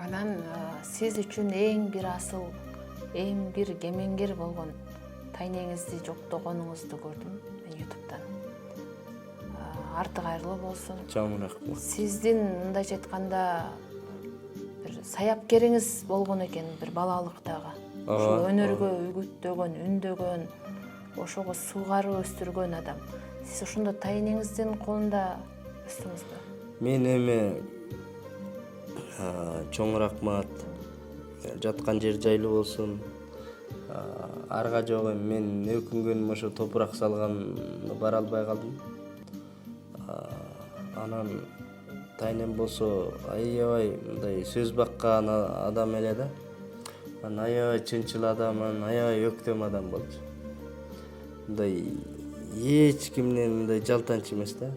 Анан сиз үчүн эң бир асыл, эң бир кемеңгер болгон тайнеңизди жоктогонуңузду көрдүм мен ютубтан. Арты кайырлуу болсун. Чоң рахмат. Сиздин мындайча айтканда бир саяпкериңиз болгон экен бир балалыктагы. Ошо өнөргө үгүттөгөн, үндөгөн, ошого суугарып өстүргөн адам. Сиз ошондо тайнеңиздин колунда өстүңүзбү? Мен эми чоң рахмат. Жаткан жер жайлуу болсун. Арга жок эми мен өкүнгөнүм ошо топурак салганды бара албай калдым. Анан тайнем болсо аябай мындай сөз баккан адам эле да. Анан аябай чынчыл адам, анан аябай өктөм адам болчу. Мындай эч кимден мындай жалтанчы эмес да.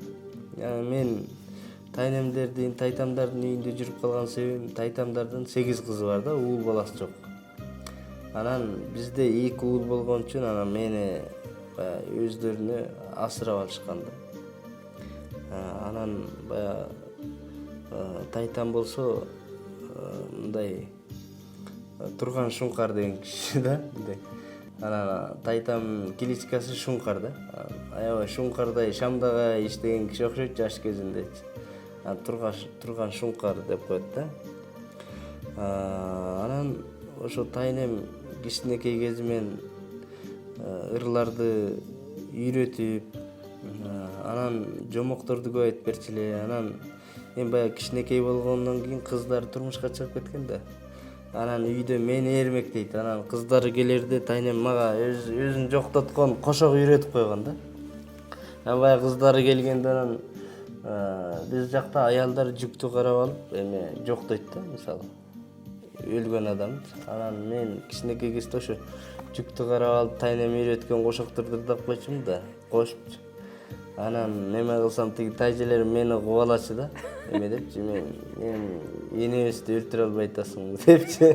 Мен тайнемдердин, тайтамдардын үйүндө жүрүп калган себебим, тайтамдардын 8 кызы бар да, уул баласы жок. Анан бизде 2 уул болгон үчүн анан мени баягы өздөрүнө асырап алышкан да. Анан баягы тайтам болсо мындай Турган Шуңкар деген киши да. Анан тайтам кличкасы Шуңкар да. Аябай Шуңкардай Шамдага иштеген киши окшойт жаш кезиндечи. Турган Шуңкар деп коет да. Анан ошо тайнем кичинекей кезимен ырларды үйрөтүп, анан жомокторду көп айтып берчү эле. Анан мен баягы кичинекей болгондон кийин кыздары турмушка чыгып кеткен да. Анан үйдө мени эрмектейт. Анан кыздары келерде тайнем мага өзүн жоктоткон кошок үйрөтүп койгон да. Анан баягы кыздары келгенде анан биз жакта аялдар жүктү карап алып эме жоктойт да, мисалы өлгөн адам. Анан мен кичинекей кезде ошо жүктү карап алып тайнем үйрөткөн кошокторду ырдап койчумун да, кошупчу. Анан неме кылсам тиги тайжелерим мени кубалачу да. Эме депчи, мен энебизди өлтүрө албай атасың депчи.